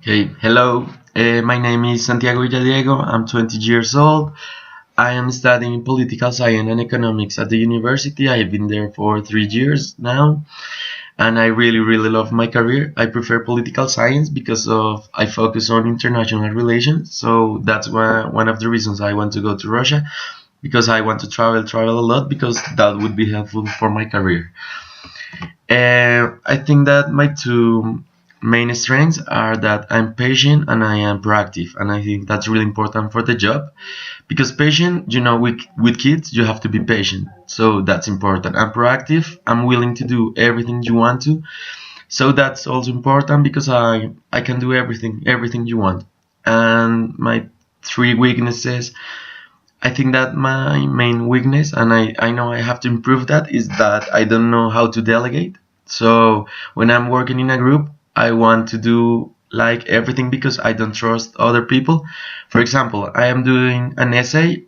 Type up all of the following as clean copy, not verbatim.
Okay, hello. My name is Santiago Villadiego. I'm 20 years old. I am studying political science and economics at the university. I have been there for 3 years now, and I really love my career. I prefer political science because of I focus on international relations. So that's one of the reasons I want to go to Russia, because I want to travel a lot, because that would be helpful for my career. I think that my two main strengths are that I'm patient and I am proactive, and I think that's really important for the job, because patient, with kids you have to be patient, so that's important. And proactive, I'm willing to do everything you want to, so that's also important because I can do everything you want. And my three weaknesses, I think that my main weakness, and I know I have to improve that, is that I don't know how to delegate. So when I'm working in a group, I want to do like everything because I don't trust other people. For example, I am doing an essay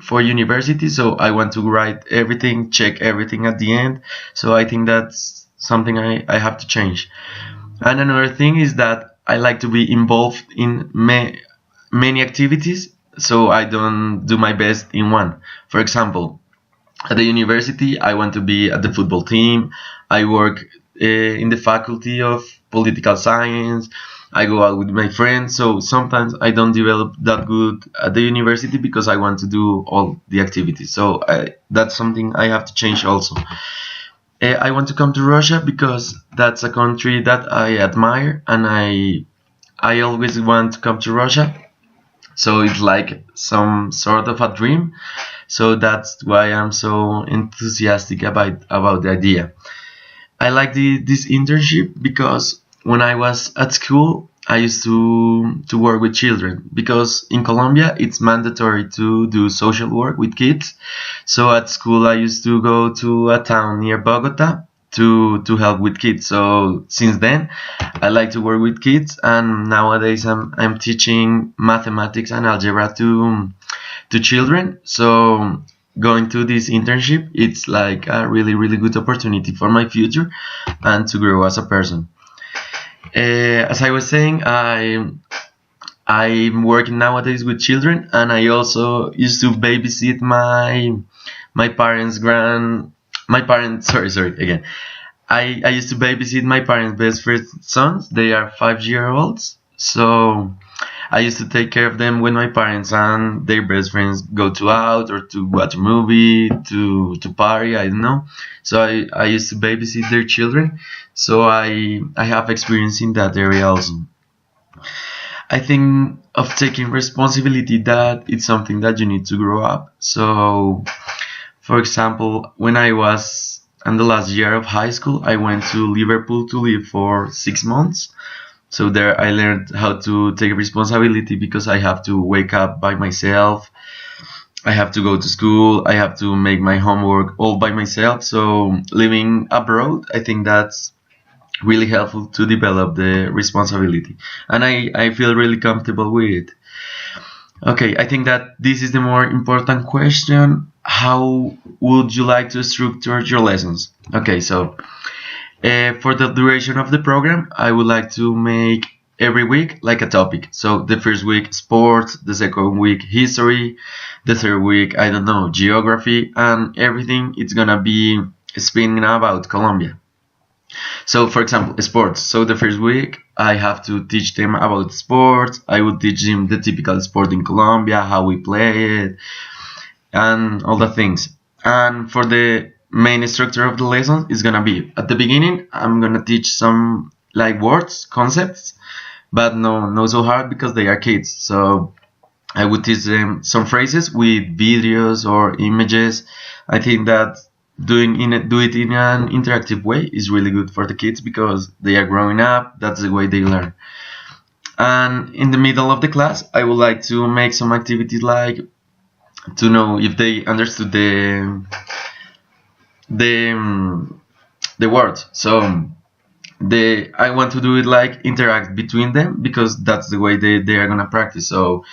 for university, so I want to write everything, check everything at the end. So I think that's something I have to change. And another thing is that I like to be involved in many activities, so I don't do my best in one. For example, at the university, I want to be at the football team. I work in the faculty of political science. I go out with my friends, so sometimes I don't develop that good at the university because I want to do all the activities. So that's something I have to change also. I want to come to Russia because that's a country that I admire, and I always want to come to Russia. So it's like some sort of a dream. So that's why I'm so enthusiastic about the idea. I like this internship because when I was at school, I used to work with children, because in Colombia it's mandatory to do social work with kids. So at school I used to go to a town near Bogota to help with kids. So since then I like to work with kids, and nowadays I'm teaching mathematics and algebra to children. So going to this internship, it's like a really good opportunity for my future and to grow as a person. As I was saying, I'm working nowadays with children, and I also used to babysit my parents' grand my parents sorry again. I used to babysit my parents' best friend's sons. They are 5 year olds, so I used to take care of them when my parents and their best friends go to out or to watch a movie, to party, I don't know. So I used to babysit their children. So I have experience in that area also. I think of taking responsibility, that it's something that you need to grow up. So for example, when I was in the last year of high school, I went to Liverpool to live for 6 months. So there I learned how to take responsibility, because I have to wake up by myself. I have to go to school. I have to make my homework all by myself. So living abroad, I think that's really helpful to develop the responsibility. And I feel really comfortable with it. Okay, I think that this is the more important question. How would you like to structure your lessons? Okay, so for the duration of the program, I would like to make every week like a topic. So the first week, sports, the second week, history, the third week, I don't know, geography, and everything it's gonna be spinning about Colombia. So for example, sports. So the first week, I have to teach them about sports. I would teach them the typical sport in Colombia, how we play it, and all the things. And for the main structure of the lesson is gonna be, at the beginning I'm gonna teach some like words, concepts, but no so hard because they are kids. So I would teach them some phrases with videos or images. I think that do it in an interactive way is really good for the kids, because they are growing up. That's the way they learn. And in the middle of the class, I would like to make some activities, like to know if they understood the the words. So I want to do it like interact between them, because that's the way they are gonna practice. So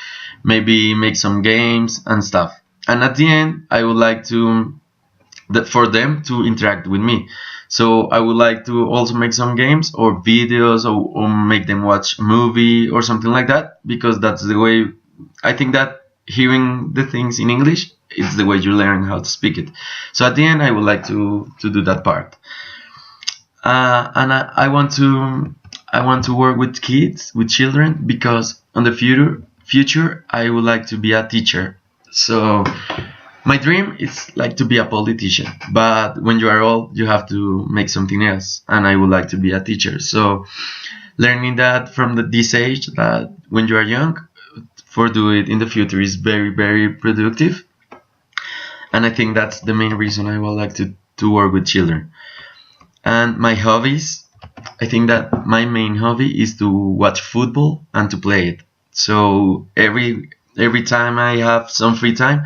maybe make some games and stuff. And at the end, I would like to for them to interact with me. So I would like to also make some games or videos, or make them watch a movie or something like that, because that's the way. I think that hearing the things in English, it's the way you learn how to speak it. So at the end, I would like to do that part. And I want to work with kids, with children, because on the future I would like to be a teacher. So my dream is like to be a politician, but when you are old, you have to make something else, and I would like to be a teacher. So learning that from this age, that when you are young, for do it in the future is very productive, and I think that's the main reason I would like to work with children. And my hobbies, I think that my main hobby is to watch football and to play it. So every time I have some free time,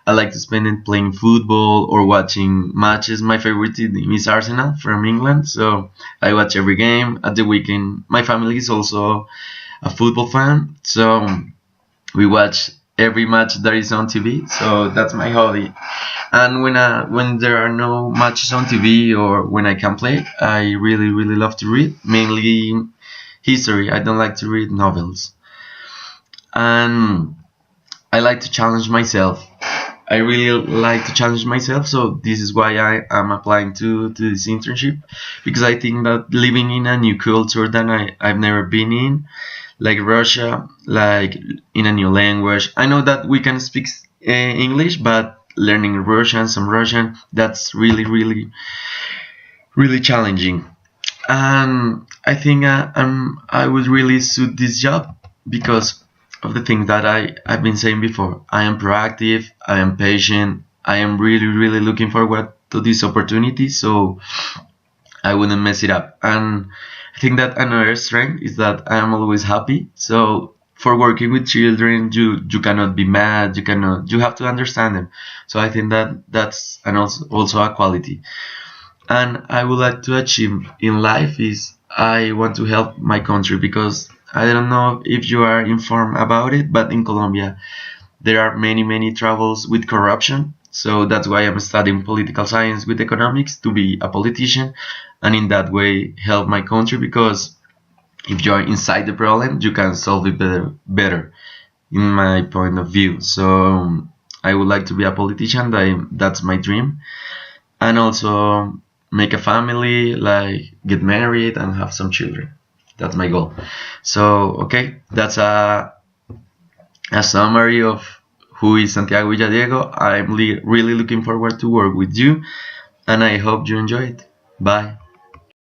I like to spend it playing football or watching matches. My favorite team is Arsenal from England, so I watch every game at the weekend. My family is also a football fan, so we watch every match that is on TV. So that's my hobby. And when there are no matches on TV or when I can play, I really love to read, mainly history. I don't like to read novels, and I like to challenge myself. I really like to challenge myself, so this is why I am applying to this internship, because I think that living in a new culture that I've never been in, like Russia, like in a new language. I know that we can speak English, but learning Russian, some Russian, that's really challenging. And I think I would really suit this job because of the thing that I've been saying before. I am proactive, I am patient, I am really looking forward to this opportunity, so I wouldn't mess it up. And I think that another strength is that I am always happy. So for working with children, you cannot be mad, you have to understand them. So I think that that's and also a quality. And I would like to achieve in life is I want to help my country, because I don't know if you are informed about it, but in Colombia there are many troubles with corruption. So that's why I'm studying political science with economics, to be a politician and in that way help my country, because if you are inside the problem, you can solve it better in my point of view. So I would like to be a politician. That's my dream. And also make a family, like get married and have some children. That's my goal. So okay, that's a summary of who is Santiago Villadiego. I'm really looking forward to work with you, and I hope you enjoy it. Bye.